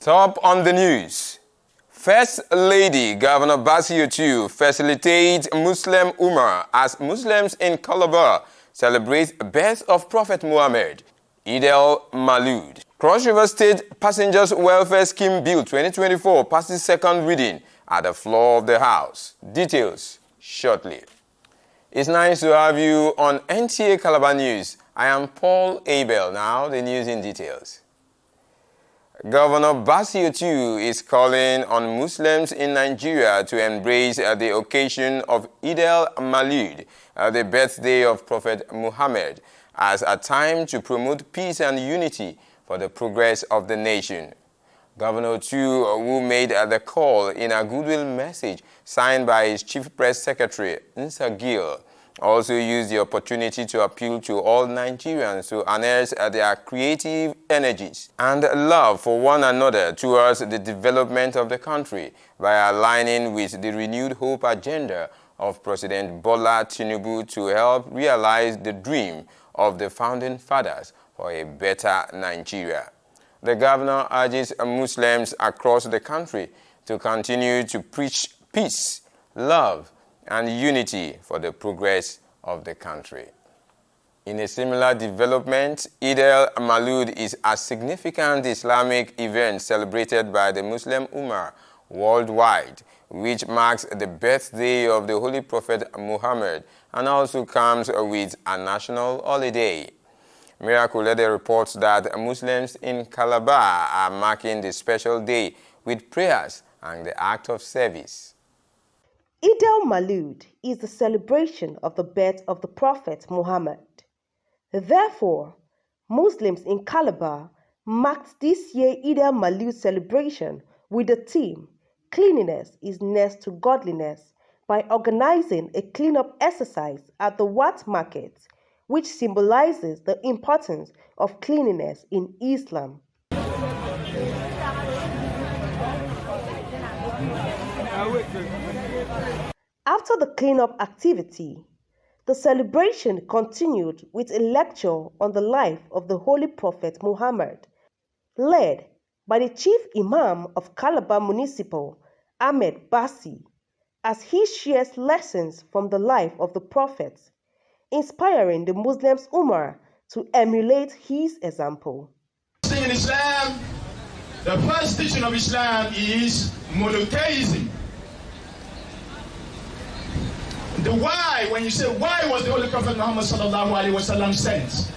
Top on the news. First Lady Governor Bassirou Otu facilitates Muslim Umrah as Muslims in Calabar celebrate birth of Prophet Muhammad. Eid al-Maulud. Cross River State Passengers Welfare Scheme Bill 2024 passes second reading at the floor of the House. Details shortly. It's nice to have you on Nta Calabar News. I am Paul Abel. Now the news in details. Governor Bassirou Otu is calling on Muslims in Nigeria to embrace the occasion of Eid al-Maulud, the birthday of Prophet Muhammad, as a time to promote peace and unity for the progress of the nation. Governor Otu, who made the call in a goodwill message signed by his Chief Press Secretary, Nta Calabar, also used the opportunity to appeal to all Nigerians to harness their creative energies and love for one another towards the development of the country by aligning with the renewed hope agenda of President Bola Tinubu to help realize the dream of the founding fathers for a better Nigeria. The governor urges Muslims across the country to continue to preach peace, love, and unity for the progress of the country. In a similar development, Eid al-Maulud is a significant Islamic event celebrated by the Muslim Ummah worldwide, which marks the birthday of the Holy Prophet Muhammad and also comes with a national holiday. Miracle Leather reports that Muslims in Calabar are marking the special day with prayers and the act of service. Eid al-Maulud is the celebration of the birth of the Prophet Muhammad. Therefore, Muslims in Calabar marked this year's Eid al-Maulud celebration with the theme, Cleanliness is Next to Godliness, by organizing a cleanup exercise at the Wat Market, which symbolizes the importance of cleanliness in Islam. After the cleanup activity, the celebration continued with a lecture on the life of the Holy Prophet Muhammad, led by the Chief Imam of Calabar Municipal, Ahmed Bassi, as he shares lessons from the life of the Prophet, inspiring the Muslims Ummah to emulate his example. In Islam, the first teaching of Islam is monotheism. The why, when you say why was the Holy Prophet Muhammad sallallahu alaihi wasallam sent,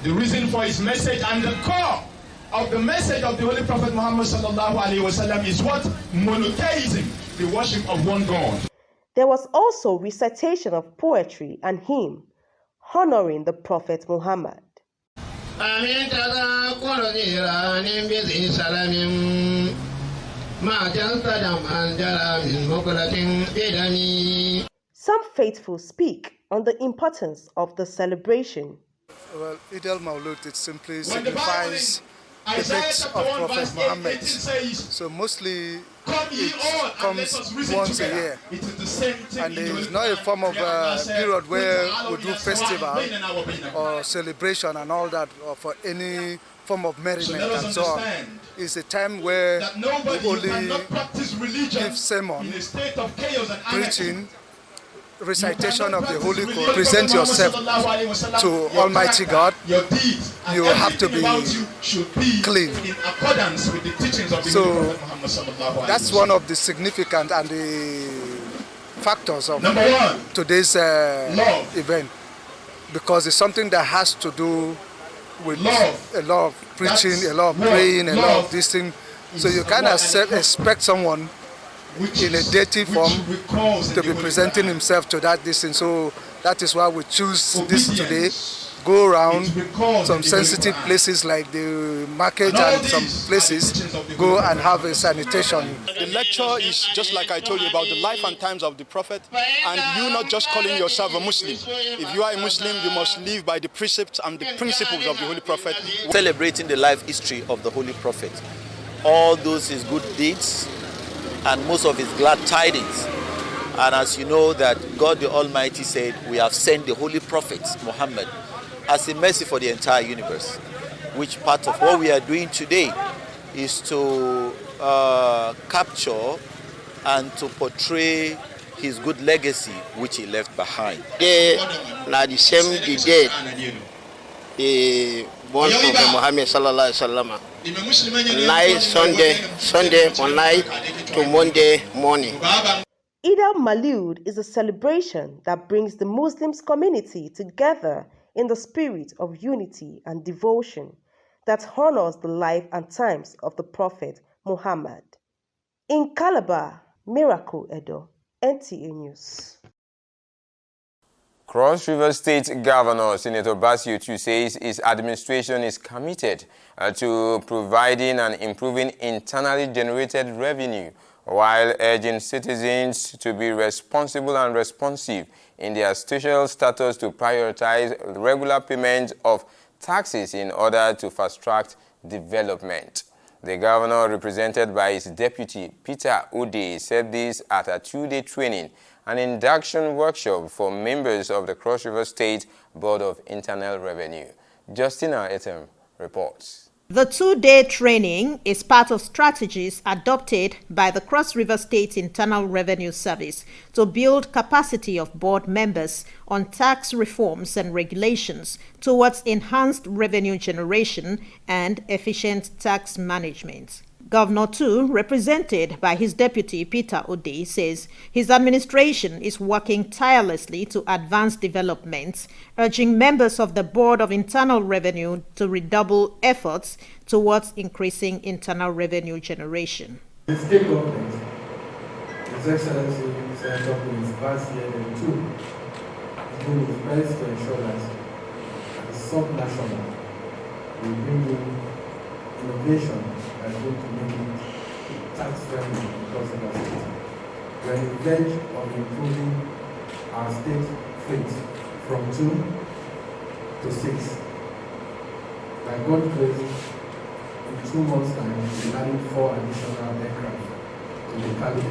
the reason for his message and the core of the message of the Holy Prophet Muhammad sallallahu alaihi wasallam is what? Monotheism, the worship of one God. There was also recitation of poetry and hymn honoring the Prophet Muhammad. Some faithful speak on the importance of the celebration. Well, Eid al-Maulud, it simply signifies the birth of Prophet Muhammad. So mostly it comes once a year. And it is not a form of period where we do festival or celebration and all that, or for any form of merriment and so on. It's a time where we only give sermon, preaching, recitation of the Holy Quran. Present yourself to Almighty God. You have to be clean. So that's one of the significant and the factors of today's event, because it's something that has to do with a lot of preaching, a lot of praying, a lot of this thing. So you can't expect someone in a dirty form to be presenting himself to that distance. So that is why we choose this today. Go around some sensitive places like the market and some places, go and have a sanitation. The lecture is just like I told you about the life and times of the Prophet, and you not just calling yourself a Muslim. If you are a Muslim, you must live by the precepts and the principles of the Holy Prophet. Celebrating the life history of the Holy Prophet, all those his good deeds and most of his glad tidings. And as you know that God the Almighty said, we have sent the Holy Prophet Muhammad as a mercy for the entire universe, which part of what we are doing today is to capture and to portray his good legacy which he left behind. They na the same the day the born Prophet Muhammad sallallahu alaihi wasallam. Night Sunday from night to Monday morning. Eid al-Maulud is a celebration that brings the Muslims community together in the spirit of unity and devotion that honors the life and times of the Prophet Muhammad. In Calabar, Miracle Edo, NTA News. Cross River State Governor Senator Bassey Otu says his administration is committed to providing and improving internally generated revenue, while urging citizens to be responsible and responsive in their social status to prioritize regular payment of taxes in order to fast-track development. The governor, represented by his deputy, Peter Ode, said this at a two-day training and induction workshop for members of the Cross River State Board of Internal Revenue. Justina Etem reports. The two-day training is part of strategies adopted by the Cross River State Internal Revenue Service to build capacity of board members on tax reforms and regulations towards enhanced revenue generation and efficient tax management. Governor Tu, represented by his deputy Peter Ode, says his administration is working tirelessly to advance developments, urging members of the Board of Internal Revenue to redouble efforts towards increasing internal revenue generation. The state government, His Excellency Senator Bassey Otu, is doing its best to ensure that the sub-national will bring in innovation that is going to make it tax friendly across the state. We are on the verge of improving our state fleet from 2 to 6. By God's grace, in 2 months' time, we'll be adding 4 additional aircraft to the Cali.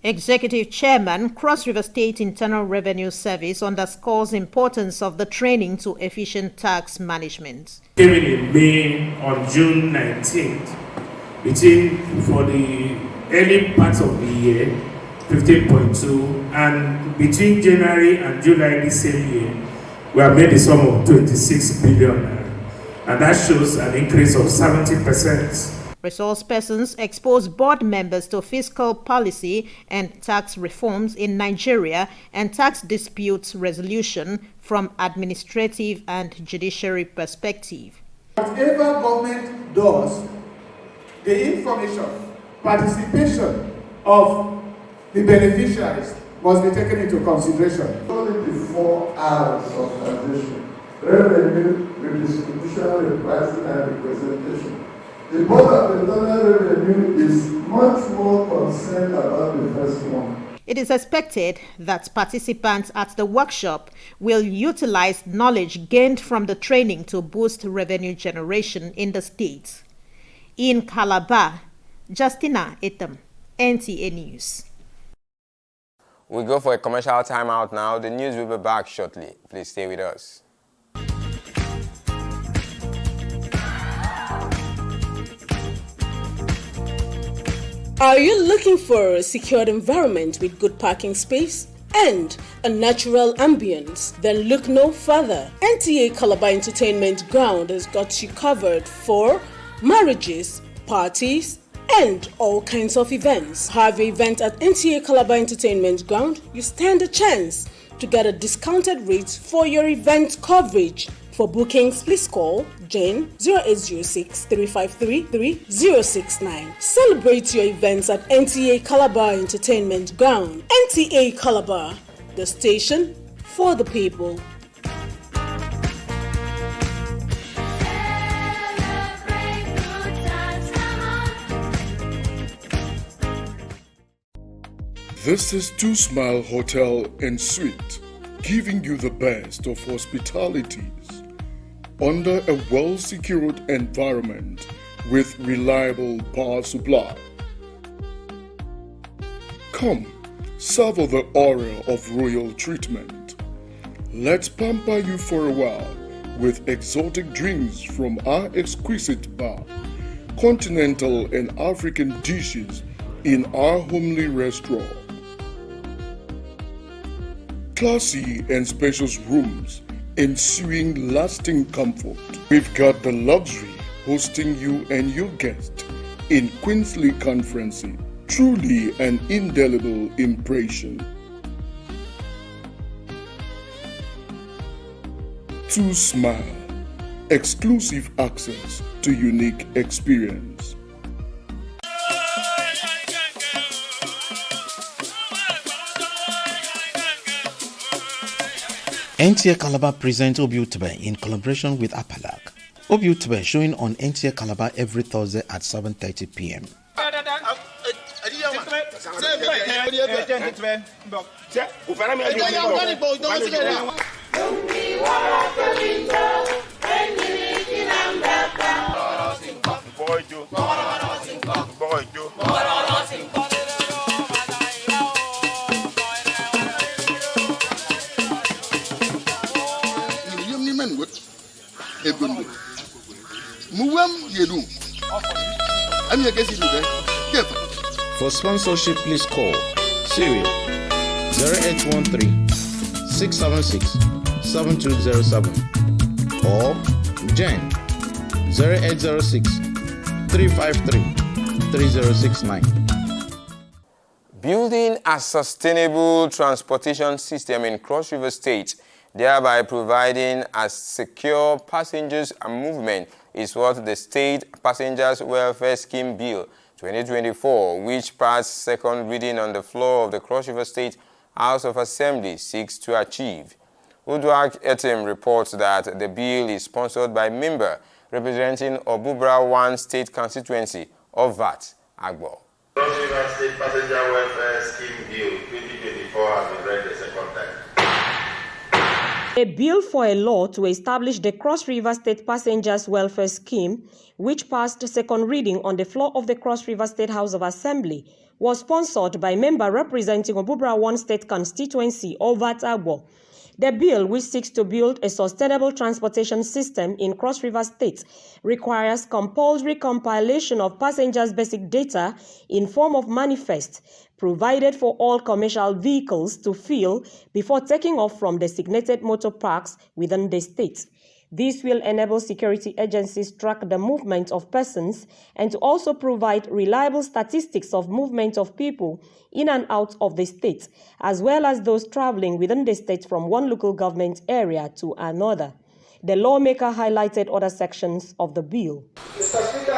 Executive Chairman, Cross River State Internal Revenue Service underscores importance of the training to efficient tax management. Came in May on June 19th, for the early part of the year, 15.2, and between January and July this same year, we have made a sum of 26 billion, and that shows an increase of 70%. Resource persons expose board members to fiscal policy and tax reforms in Nigeria and tax disputes resolution from administrative and judiciary perspective. Whatever government does, the information, participation of the beneficiaries must be taken into consideration. Only the 4 R's of transition: revenue, redistribution, repricing, and representation. The Board of Internal Revenue is much more concerned about the first one. It is expected that participants at the workshop will utilize knowledge gained from the training to boost revenue generation in the state. In Calabar, Justina Etem, NTA News. We go for a commercial timeout now. The news will be back shortly. Please stay with us. Are you looking for a secured environment with good parking space and a natural ambience? Then look no further. Nta Calabar Entertainment Ground has got you covered for marriages, parties, and all kinds of events. Have an event at Nta Calabar Entertainment Ground, you stand a chance to get a discounted rate for your event coverage. For bookings, please call Jane 0806 353 3069. Celebrate your events at Nta Calabar Entertainment Ground. Nta Calabar, the station for the people. This is Two Smile Hotel and Suite, giving you the best of hospitalities under a well-secured environment with reliable power supply. Come, savor the aura of royal treatment. Let's pamper you for a while with exotic drinks from our exquisite bar. continental and African dishes in our homely restaurant. Classy and spacious rooms ensuing lasting comfort. We've got the luxury hosting you and your guests in Queensley Conferencing. Truly an indelible impression. To Smile, exclusive access to unique experience. Nta Calabar presents Obiutube in collaboration with Apalak. Obiutube showing on Nta Calabar every Thursday at 7:30 p.m. For sponsorship, please call Serial 0813 676 7207 or Jen 0806 353 3069. Building a sustainable transportation system in Cross River State, thereby providing a secure passengers movement, is what the State Passengers Welfare Scheme Bill 2024, which passed second reading on the floor of the Cross River State House of Assembly, seeks to achieve. Uduak Etim reports that the bill is sponsored by member representing Obubra 1 State Constituency of VAT, Agbo. Cross River State Passenger Welfare Scheme Bill 2024 has been read the second time. A bill for a law to establish the Cross River State Passengers Welfare Scheme, which passed second reading on the floor of the Cross River State House of Assembly, was sponsored by member representing Obubra 1 State Constituency of VAT, Agbo. The bill, which seeks to build a sustainable transportation system in Cross River State, requires compulsory compilation of passengers' basic data in form of manifest, provided for all commercial vehicles to fill before taking off from designated motor parks within the state. This will enable security agencies to track the movement of persons and to also provide reliable statistics of movement of people in and out of the state, as well as those traveling within the state from one local government area to another. The lawmaker highlighted other sections of the bill. Mr. Speaker,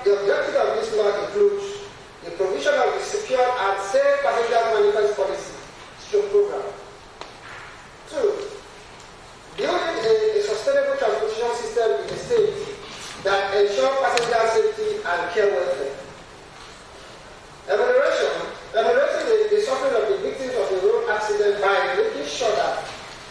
the objective of this law includes the provision of the secure and safe passenger manifest policy program. 2. Building a sustainable transportation system in the state that ensures passenger safety and care welfare. Ameliorating the suffering of the victims of the road accident by making sure that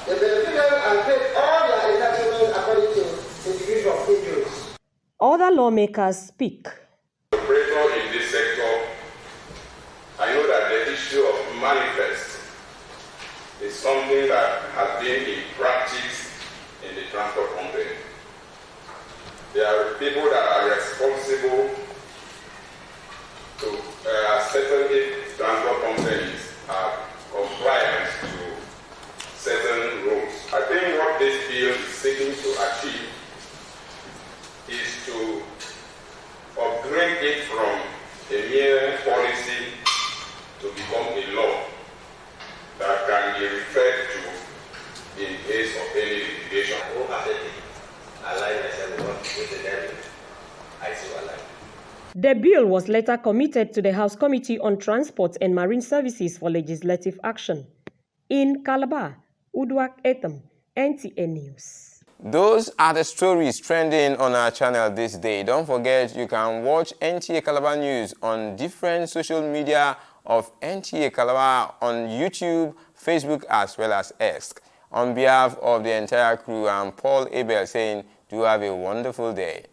the beneficiaries are paid all their entitlements according to the degree of injuries. Other lawmakers speak. Operator in this sector, I know that the issue of manifest is something that has been in practice in the transport company. There are people that are responsible to certain transport companies are compliant to certain rules. I think what this bill is seeking to achieve is to upgrade it from a mere policy to become a law that can be referred to in case of any litigation. The bill was later committed to the House Committee on Transport and Marine Services for legislative action. In Calabar, Uduak Etam, NTA News. Those are the stories trending on our channel this day. Don't forget, you can watch Nta Calabar News on different social media of Nta Calabar on YouTube, Facebook, as well as X. On behalf of the entire crew, I'm Paul Abel saying, do have a wonderful day.